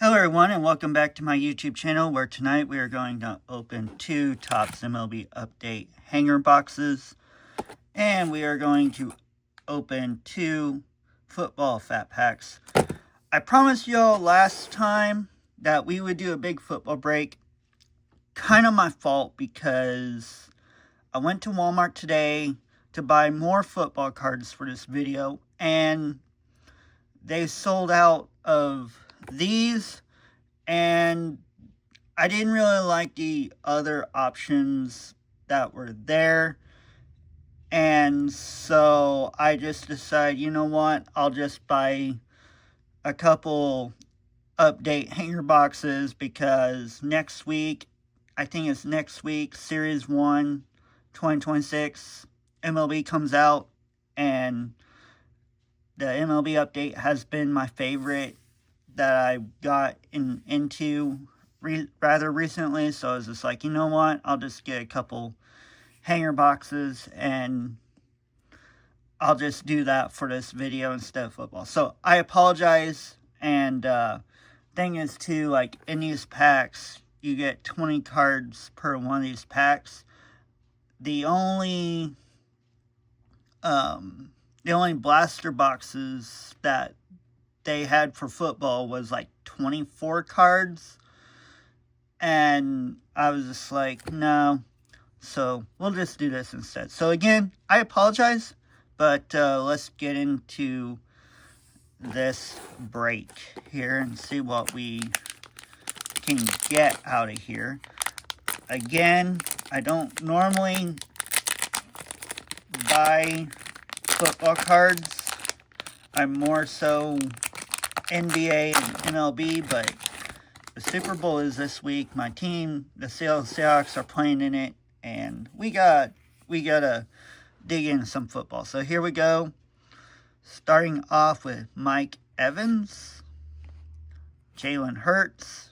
Hello everyone, and welcome back to my YouTube channel, where tonight we are going to open two Topps MLB Update hanger boxes, and we are going to open two football fat packs. I promised y'all last time that we would do a big football break. Kind of my fault, because I went to Walmart today to buy more football cards for this video, and they sold out of these, and I didn't really like the other options that were there. And so I just decided, you know what, I'll just buy a couple update hanger boxes, because next week, I think it's next week, Series 1 2026 MLB comes out, and the MLB update has been my favorite that I got into rather recently. So I was just like, you know what, I'll just get a couple hanger boxes and I'll just do that for this video instead of football. So I apologize. And thing is too, like, in these packs you get 20 cards per one of these packs. The only blaster boxes that they had for football was like 24 cards, and I was just like, no, so we'll just do this instead. So again, I apologize, but let's get into this break here and see what we can get out of here. Again, I don't normally buy football cards. I'm more so NBA and MLB, but the Super Bowl is this week. My team, the Seattle Seahawks, are playing in it, and we gotta dig into some football. So here we go. Starting off with Mike Evans, Jalen Hurts,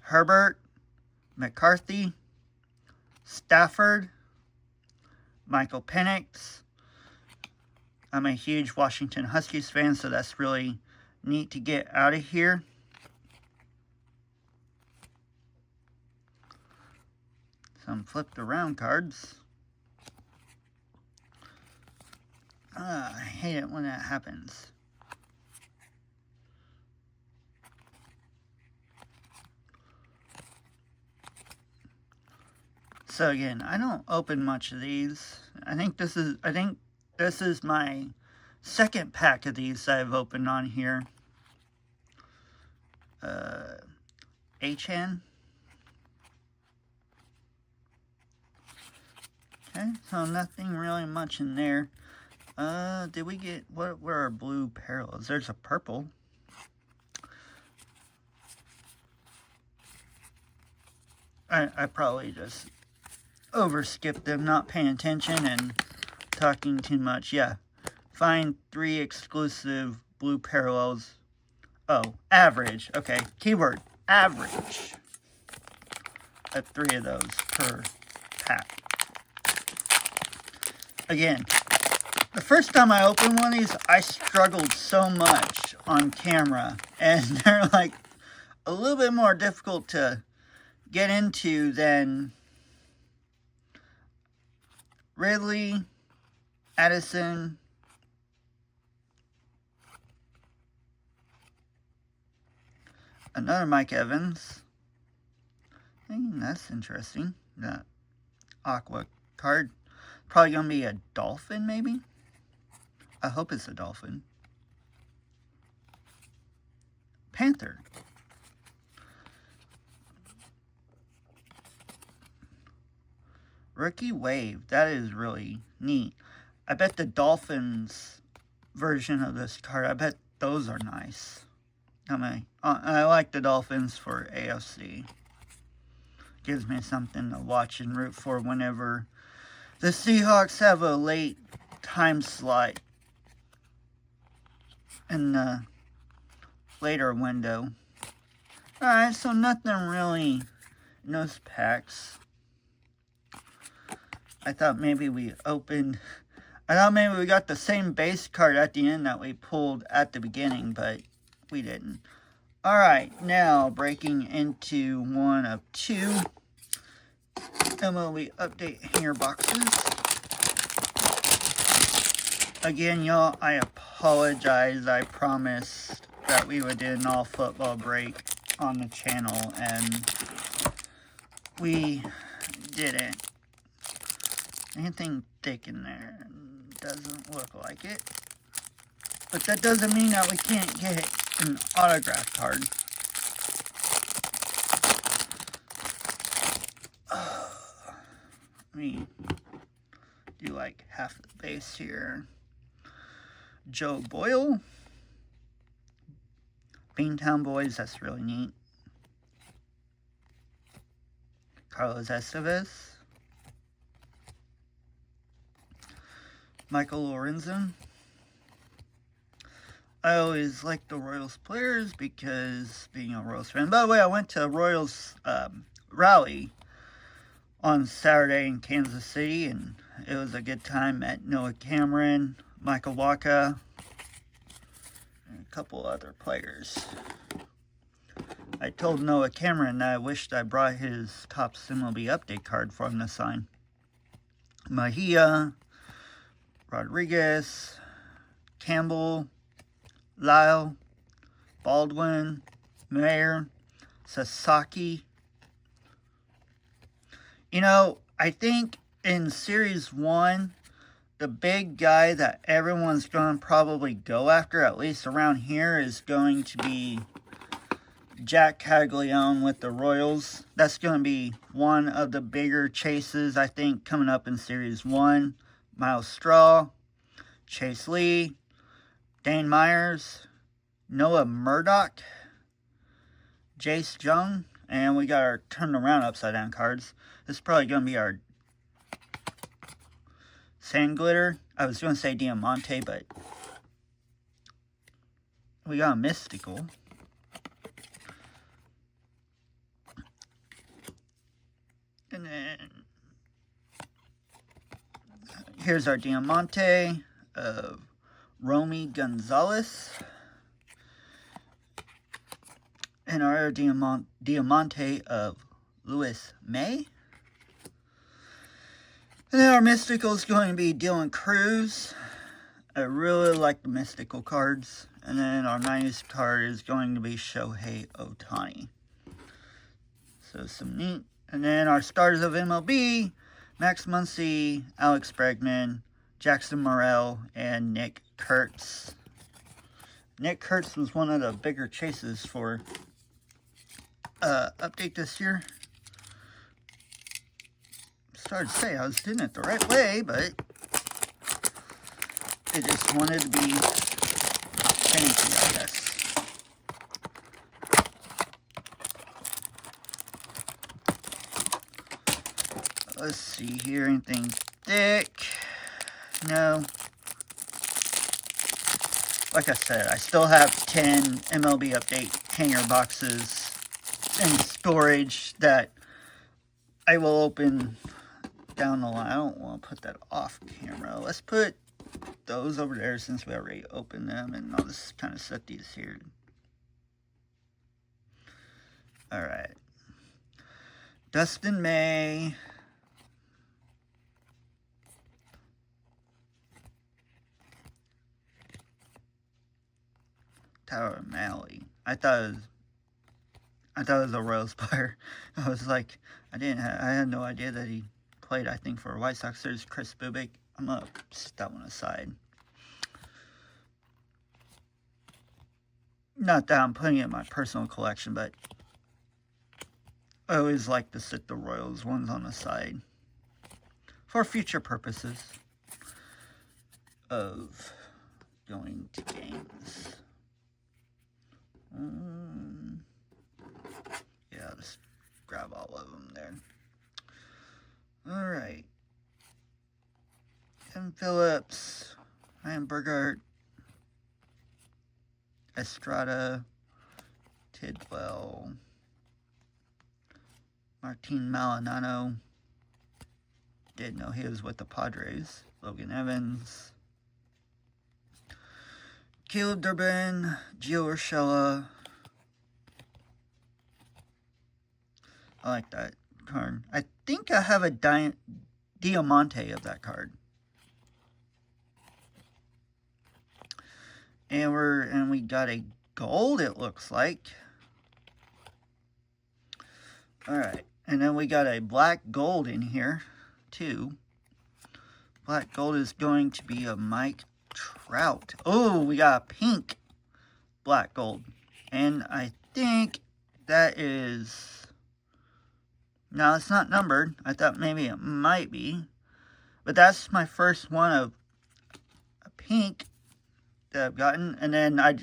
Herbert, McCarthy, Stafford, Michael Penix. I'm a huge Washington Huskies fan, so that's really neat to get out of here. Some flipped around cards. I hate it when that happens. So again, I don't open much of these. I think this is my second pack of these I've opened on here. Achane. Okay, so nothing really much in there. Did we get, what were our blue parallels? There's a purple. I probably just overskipped them, not paying attention and talking too much. Yeah, find 3 exclusive blue parallels. Oh, average. Okay, keyword, average. At 3 of those per pack. Again, the first time I opened one of these, I struggled so much on camera, and they're like a little bit more difficult to get into than Ridley, Addison, another Mike Evans. Hey, that's interesting. That aqua card. Probably gonna be a dolphin, maybe? I hope it's a dolphin. Panther. Rookie Wave. That is really neat. I bet the Dolphins version of this card, I bet those are nice. I like the Dolphins for AFC. Gives me something to watch and root for whenever the Seahawks have a late time slot in the later window. Alright, so nothing really in those packs. I thought maybe we got the same base card at the end that we pulled at the beginning, but we didn't. Alright, now breaking into one of two MLB update hanger boxes. Again, y'all, I apologize. I promised that we would do an all football break on the channel, and we didn't. Anything thick in there? Doesn't look like it. But that doesn't mean that we can't get an autograph card. Let me do like half the base here. Joe Boyle. Beantown Boys, that's really neat. Carlos Estevez. Michael Lorenzen. I always like the Royals players because being a Royals fan. By the way, I went to a Royals rally on Saturday in Kansas City, and it was a good time. Met Noah Cameron, Michael Wacha, and a couple other players. I told Noah Cameron that I wished I brought his Topps MLB update card for him to sign. Mejia, Rodriguez, Campbell, Lyle, Baldwin, Mayer, Sasaki. You know, I think in Series 1, the big guy that everyone's going to probably go after, at least around here, is going to be Jack Caglione with the Royals. That's going to be one of the bigger chases, I think, coming up in Series 1. Miles Straw, Chase Lee, Dane Myers, Noah Murdoch, Jace Jung, and we got our turned around upside down cards. This is probably going to be our Sand Glitter. I was going to say Diamante, but we got a Mystical. And then here's our Diamante of Romy Gonzalez. And our Diamante of Lewis May. And then our Mystical is going to be Dylan Cruz. I really like the Mystical cards. And then our 90s card is going to be Shohei Ohtani. So some neat. And then our starters of MLB, Max Muncy, Alex Bregman, Jackson Morrell, and Nick Kurtz. Nick Kurtz was one of the bigger chases for update this year. Started to say I was doing it the right way, but it just wanted to be fancy, I guess. Let's see here, anything thick? No. Like I said, I still have 10 MLB update hanger boxes in storage that I will open down the line. I don't want to put that off camera. Let's put those over there since we already opened them, and I'll just kind of set these here. Alright. Dustin May. Tyler Mahle. I thought it was a Royals player. I was like, I had no idea that he played, I think, for White Sox. There's Chris Bubik. I'm going to set that one aside. Not that I'm putting it in my personal collection, but I always like to sit the Royals ones on the side for future purposes of going to games. Yeah, I'll just grab all of them there. Alright. Tim Phillips, Ryan Burgart, Estrada, Tidwell, Martin Malinano. Didn't know he was with the Padres. Logan Evans, Caleb Durbin, Gio Urshela, I like that card. I think I have a Diamante of that card. And we got a gold, it looks like. Alright. And then we got a black gold in here, too. Black gold is going to be a Mike Trout. Oh, we got a pink black gold. And I think that is... No, it's not numbered. I thought maybe it might be. But that's my first one of a pink that I've gotten. And then I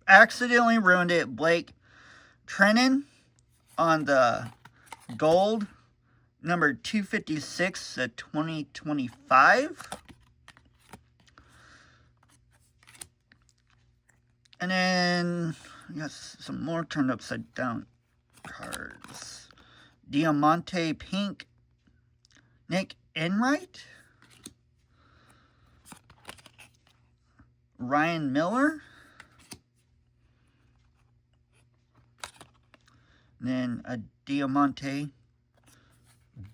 accidentally ruined it. Blake Treinen on the gold, number 256 at 2025. And then we got some more turned upside down cards. Diamante pink, Nick Enright. Ryan Miller. And then a Diamante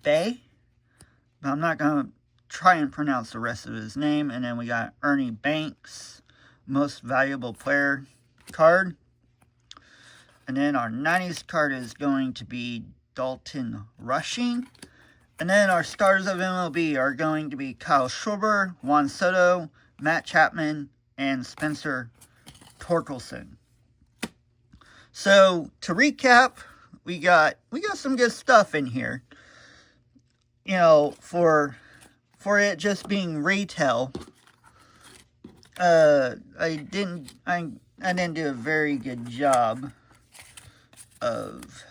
Bay. But I'm not going to try and pronounce the rest of his name. And then we got Ernie Banks, most valuable player card. And then our 90s card is going to be Dalton Rushing. And then our stars of MLB are going to be Kyle Schwarber, Juan Soto, Matt Chapman, and Spencer Torkelson. So to recap, we got some good stuff in here. You know, for it just being retail, I didn't do a very good job of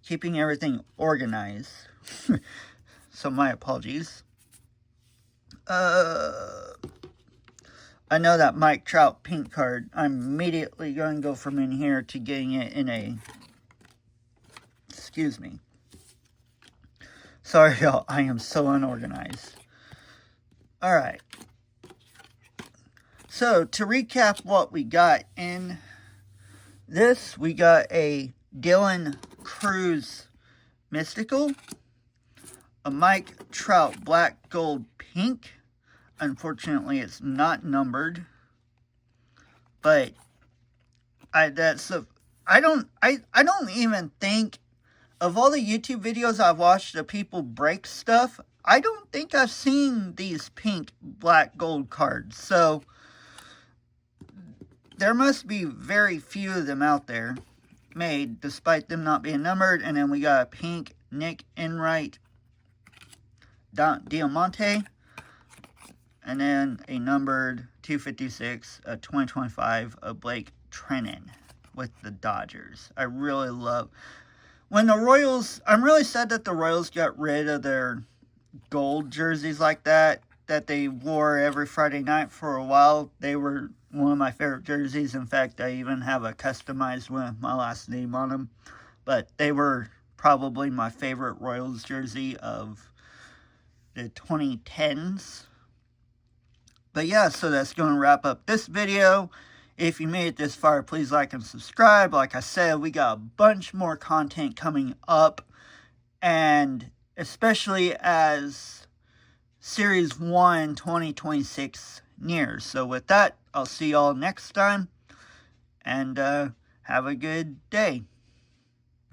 keeping everything organized. So my apologies. I know that Mike Trout pink card, I'm immediately going to go from in here to getting it in a... Excuse me. Sorry, y'all. I am so unorganized. Alright. So, to recap what we got in this, we got a Dylan Cruz Mystical, a Mike Trout Black Gold Pink. Unfortunately, it's not numbered, but I don't even think, of all the YouTube videos I've watched of people break stuff, I don't think I've seen these pink black gold cards. So there must be very few of them out there made, despite them not being numbered. And then we got a pink Nick Enright Diamante. And then a numbered 256, 2025 of Blake Treinen with the Dodgers. I really love... When the Royals... I'm really sad that the Royals got rid of their gold jerseys like that they wore every Friday night for a while. They were one of my favorite jerseys. In fact, I even have a customized one with my last name on them. But they were probably my favorite Royals jersey of the 2010s. But yeah, so that's going to wrap up this video. If you made it this far, please like and subscribe. Like I said, we got a bunch more content coming up. And especially as Series 1 2026 nears. So with that, I'll see y'all next time. And have a good day.